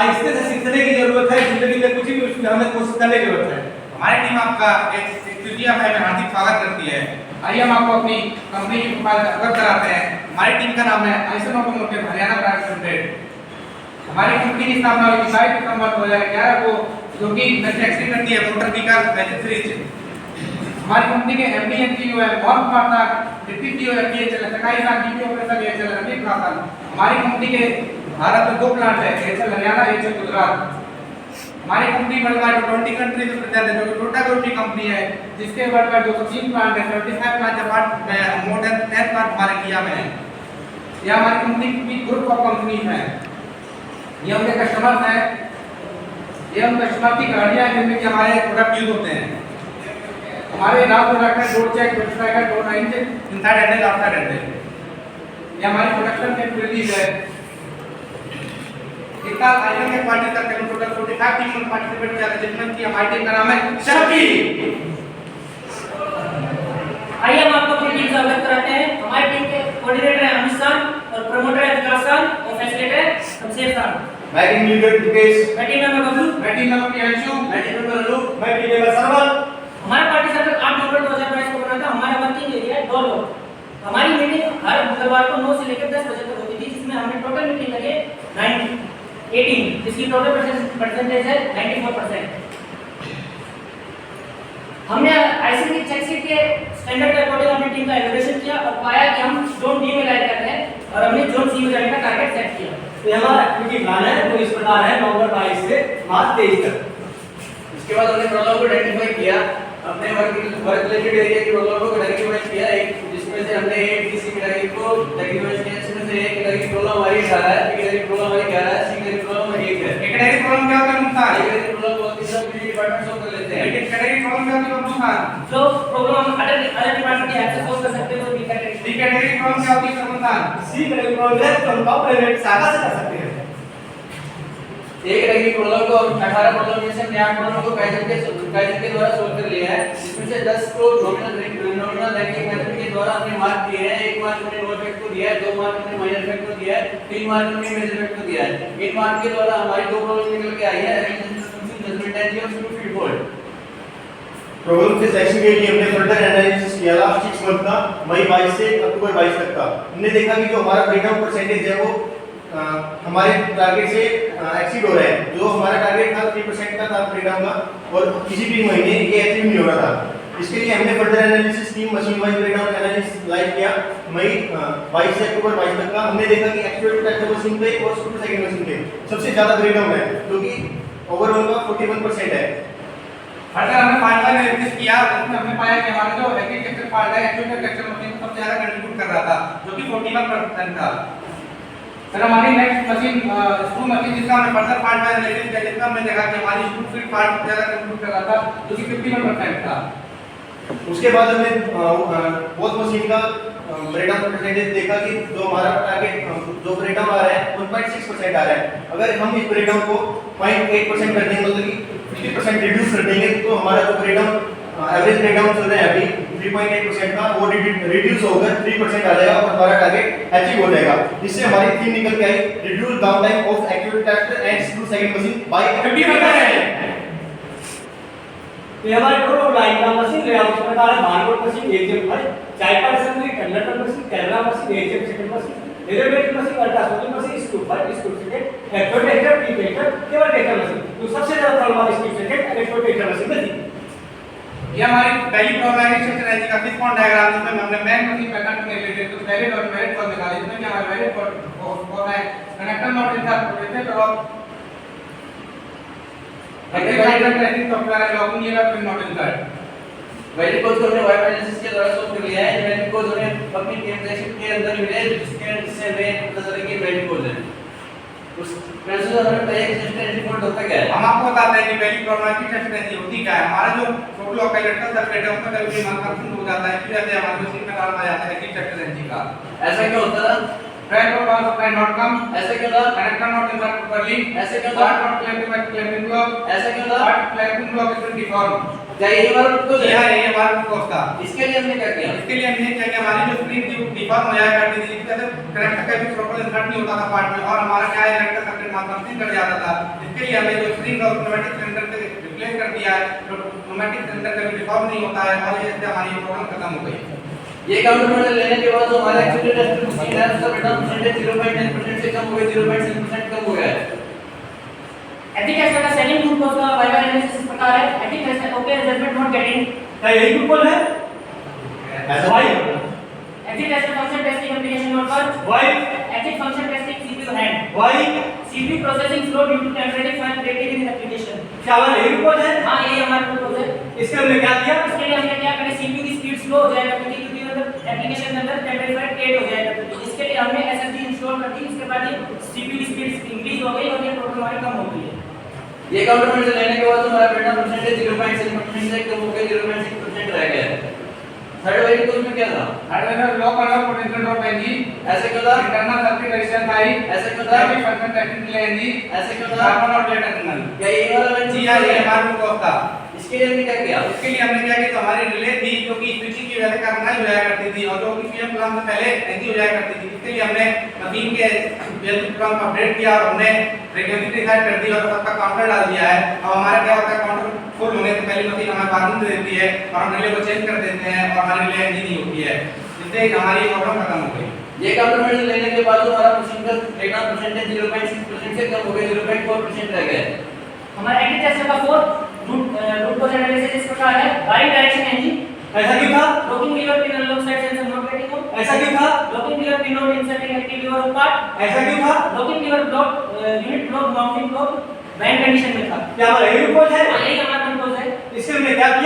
आहिस्ते से सीखने की जरूरत है। जिंदगी में कुछ भी उसमें हमें कोशिश करने की जरूरत है। हमारी टीम आपका एक्सक्लूसिव में हार्दिक स्वागत करती है। आइए हम आपको अपनी कंपनी की प्रोफाइल अवगत कराते हैं। हमारी टीम का नाम है आइसन ऑटोमोटिव हरियाणा प्राइवेट लिमिटेड। हमारी कंपनी की स्थापना हुई 22 दिसंबर 2011 को, जो कि मैन्युफैक्चरिंग करती है मोटर व्हीकल एक्सेसरीज। हमारी कंपनी के एमडी एंड सीईओ है मोहन कुमार नाग, डिप्टी सीईओ है पीएचएल सकाई नाग, डीपी ऑपरेशन एचएल रवि प्रसाद। हमारी कंपनी के भारत में 2 प्लांट है, एचएल हरियाणा, एचएल गुजरात। हमारी कंपनी वर्ल्ड वाइड 20 कंट्रीज में प्रेजेंट है, जो कि टोटा ग्रुप की कंपनी है, जिसके वर्ल्ड वाइड 203 प्लांट है, 75 प्लांट अपार्ट में मोर देन 10 प्लांट हमारे किया में है। यह हमारी कंपनी की ग्रुप ऑफ कंपनीज है। ये उनके कस्टमर्स हैं, ये उन कस्टमर की गाड़ियां हैं जिनमें कि हमारे प्रोडक्ट यूज होते हैं। हमारे नाम प्रोडक्ट है door check, website, door line check, inside handle, outside handle. ये हमारी प्रोडक्शन कैपेबिलिटीज है। इतना आइटम के क्वालिटी तक हम टोटल 45 टीम में पार्टिसिपेट किया था, जिसमें कि हमारी टीम का नाम है शक्ति। आइए हम आपको अपनी टीम से अवगत कराते हैं। हमारी टीम के कोऑर्डिनेटर है अमित सर और प्रमोटर है विकास सर और फैसिलिटेटर है शमशेर सर। मैं टीम लीडर मुकेश, मैं टीम मेंबर बबलू, मैं टीम मेंबर प्रियांशु, मैं टीम मेंबर अनु, मैं टीम मेंबर सरवन। हमारा पार्टी सर्कल 8 नवंबर 2022 को बना था। हमारा वर्किंग एरिया है डोलो। हमारी मीटिंग हर मंगलवार को 9 से लेकर 10 बजे तक होती थी, जिसमें हमने टोटल मीटिंग लगे 18, जिसकी टोटल परसेंटेज है 94%। हमने आईसीटी चेक शीट के स्टैंडर्ड के अकॉर्डिंग अपनी टीम का इवैल्यूएशन किया और पाया कि हम जोन डी में लाइक कर रहे हैं और हमने जोन सी में जाने का टारगेट सेट किया। तो हमारा एक्टिविटी प्लान है वो इस प्रकार है, नवंबर 22 से मार्च 23 तक। इसके बाद हमने प्रॉब्लम को आइडेंटिफाई किया, अपने वर्क रिलेटेड एरिया की प्रॉब्लम को आइडेंटिफाई किया, एक जिसमें से हमने ए बी सी कैटेगरी को आइडेंटिफाई किया। इसमें से एक कैटेगरी प्रॉब्लम हमारी 18 है, बी कैटेगरी प्रॉब्लम हमारी 11 है, सी कैटेगरी प्रॉब्लम 1 है। एक कैटेगरी प्रॉब्लम क्या होता है मुख्तार? एक कैटेगरी प्रॉब्लम को तीसरा पीडी डिपार्टमेंट सॉल्व कर लेते हैं। एक कैटेगरी प्रॉब्लम क्या होती है मुख्तार? जो प्रॉब्लम हम अदर डिपार्टमेंट के हेल्प से सोल्व कर सकते हैं, तो B category. D category problem क्या होती है मुख्तार? सी कैटेगरी प्रॉब्लम है तो हम कॉम्प्लीमेंट सागा से कर सकते हैं। एक कैटेगरी प्रॉब्लम को 18 प्रॉब्लम में से हमने 8 प्रॉब्लम को काइजन के द्वारा सोल्व कर लिया है, जिसमें से 10 को नॉमिनल रैंकिंग मेथड के द्वारा हमने मार्क दिए हैं। 1 मार्क हमने नो इफेक्ट को दिया है, 2 मार्क हमने माइनर इफेक्ट को दिया है, 3 मार्क हमने मेजर इफेक्ट को दिया है। 1 मार्क के द्वारा हमारी 2 प्रॉब्लम निकल के आई है, जजमेंट एंड और स्क्रू फीड फॉल्ट। प्रॉब्लम के सेक्शन के लिए हमने फर्दर एनालिसिस किया था 6 मंथ का, मई 22 से अक्टूबर 22 तक का। हमने देखा कि जो हमारा ब्रेकडाउन परसेंटेज है वो हमारे टारगेट से एक्सीड हो रहा है। जो हमारा टारगेट था 3% का था ब्रेकडाउन का, और किसी भी महीने ये अचीव नहीं हो रहा था। इसके लिए हमने फर्दर एनालिसिस की, machine wise breakdown analysis live किया मई 22 से अक्टूबर 22 तक का। हमने देखा कि एक्चुअल ट्रैक्टर मशीन पे और सुपर सेकंड मशीन पे सबसे ज्यादा ब्रेकडाउन है, जो कि ओवरऑल का 41% है। फर्दर हमने फाइनल एनालिसिस किया, उसमें हमने पाया कि हमारा जो एग्रीकल्चर पार्ट है एक्चुअल ट्रैक्टर मशीन को सबसे ज्यादा कंट्रीब्यूट कर रहा था, जो कि 41% था। फिर हमारी नेक्स्ट मशीन स्क्रू मशीन, जिसका हमने फर्दर पार्ट वाइज एनालिसिस किया, जिसका हमने देखा कि हमारी स्क्रू फीड पार्ट सबसे ज्यादा कंट्रीब्यूट कर रहा था, जो कि 51% था। उसके बाद हमने बोथ मशीन का ब्रेकडाउन परसेंटेज देखा कि जो हमारा टारगेट जो ब्रेकडाउन आ रहा है 1.6% आ रहा है। अगर हम इस ब्रेकडाउन को 0.8% कर देंगे, मतलब कि 50% रिड्यूस कर देंगे, तो हमारा जो ब्रेकडाउन एवरेज ब्रेकडाउन चल रहा है अभी 3.8% का, वो रिड्यूस होकर 3% आ जाएगा और हमारा टारगेट अचीव हो जाएगा। इससे हमारी थीम निकल के आई, reduce down time of actual tractor and screw second machine by 50%। ये हमारे टोटल लाइन का मशीन लेआउट इस प्रकार है। Barcode machine, AGM file, chipper assembly, conductor machine, camera machine, AGM second machine, radiometric machine, ultrasonic machine, screw file, screw second, actuator, प्रीपेटर, cable taker machine. तो सबसे ज्यादा प्रॉब्लम हमारी स्क्रू सेकंड और एक्चुएटर मशीन में थी। ये हमारी पहली प्रोग्रामिंग स्ट्रेटजी का रिस्पॉन्स डायग्राम, जिसमें हमने मैन मशीन पैटर्न के रिलेटेड कुछ वैलिड और इनवैलिड फॉर्म निकाले, जिसमें कि हमारे वैलिड फॉर्म है कनेक्टर नॉट इंसर्ट प्रोटेक्टेड और एग्रीकल्चर ट्रेनिंग सॉफ्टवेयर है लॉगिंग ये फिर नॉट इंसर्ट। वैलिड कोड को हमने वाइड एनालिसिस के द्वारा सोल्व कर लिया है। वैलिड कोड हमें अपनी ट्रांजैक्शन के अंदर मिले, जिससे हमें पता चला कि वैलिड कोड है। उस प्रोसेस हमें पता है कि सिस्टम रिपोर्ट होता क्या है। हम आपको बताते हैं कि पहली प्रोग्रामिंग स्ट्रेटजी होती क्या है। हमारा जो टोटल ऑफ इलेक्ट्रिकल सर्किट है उसमें कभी malfunction हो जाता है, फिर ऐसे हमारे मशीन में डालना जाता है कि स्ट्रेटजी का। ऐसा क्यों होता था? ट्रैक और पावर सप्लाई नॉट कम, ऐसा क्यों था? कनेक्टर नॉट इंसर्ट प्रॉपर्ली, ऐसा क्यों था? नॉट क्लैंपिंग ब्लॉक, ऐसा क्यों था? Clamping block is deform. क्या ये हमारा तो जी हां, ये हमारा कोर्स था। इसके लिए हमने क्या किया? इसके लिए हमने क्या किया, हमारी जो स्क्रीन थी वो डिफॉर्म हो जाया करती थी, इससे कनेक्टर का भी प्रॉपर इंसर्ट नहीं होता था पार्ट में, और हमारा क्या है इलेक्ट्रिकल सर्किट हमारा कंप्लीट कर जाता था। इसके लिए हमने जो स्प्रिंग और न्यूमेटिक सिलेंडर से रिप्लेस कर दिया है, तो न्यूमेटिक सिलेंडर कभी डिफॉर्म नहीं होता है और ये हमारी प्रॉब्लम खत्म हो गई। ये काउंटर मॉडल लेने के बाद जो हमारा एक्चुअली टेस्ट मशीन है उसका बेटा परसेंटेज 0.10% से कम हो गया, 0.7% कम हो गया है। एथिक टेस्ट का सेकंड ग्रुप का वाइवा एनालिसिस इस प्रकार है। Ethic test okay judgment not getting क्या यही ग्रुप है? Why ethic test function testing application note पर why ethic function testing CPU hand why CPU processing slow due to temporary file created in application. क्या हमारा यही group है? हां ये हमारा ग्रुप है। इसके हमने क्या किया? इसके लिए हमने क्या करें, सीपीयू की स्पीड स्लो हो जाएगा क्योंकि एप्लीकेशन के अंदर टेम्परेरी फाइल क्रिएट हो जाएगा, तो इसके लिए हमने एसएसडी इंस्टॉल कर दी। इसके बाद ये सीपीयू की स्पीड इंक्रीज हो गई और ये प्रॉब्लम हमारी कम हो गई है। ये काउंटर मॉडल लेने के बाद हमारा बेटा परसेंटेज 0.7% से कम हो गया, 0.6% रह गया है। थर्ड वेरिएबल को उसमें क्या था? हार्डवेयर लो कलर पोटेंशियल ड्रॉप एनजी, ऐसे क्यों था? इंटरनल सर्किट रेजिस्टेंस हाई, ऐसे क्यों था? हैवी फंक्शन टेक्निकल एनजी, ऐसे क्यों था? कार्बन और प्लेट टर्मिनल। क्या ये वाला मैं जी हां, ये हमारा ग्रुप था। इसके लिए हमने क्या किया? इसके लिए हमने क्या किया, तो हमारी रिले थी जो कि स्विचिंग की वजह से कार्बनाइज हो जाया करती थी और जो कि पीएम प्लान से पहले एनजी हो जाया करती थी। इसके लिए हमने मशीन के पीएम प्लान को अपडेट किया और हमने फ्रीक्वेंसी डिसाइड कर दी और सबका काउंटर डाल दिया है। अब हमारा क्या होता है, काउंटर फुल होने से पहले मशीन हमें वार्निंग दे देती है और हम रिले को चेंज कर देते हैं और हमारी रिले एनजी नहीं होती है। इससे हमारी प्रॉब्लम खत्म हो गई। ये काउंटर मॉडल लेने के बाद हमारा मशीन का डेटा परसेंटेज 0.6% से कम हो गया, 0.4% रह गया है। हमारा एथिक टेस्ट का फोर्थ रूट कॉज एनालिसिस इस प्रकार है। राइट डायरेक्शन एनजी ऐसा क्यों था? Locking lever pin unlock side sensor not getting on. ऐसा क्यों था? Locking lever pin not inserting active lever part. ऐसा क्यों था? Locking lever block unit block mounting block bend condition में था। क्या हमारा यही ग्रुप है? यही हमारा कंट्रोल है। इसके हमने क्या किया?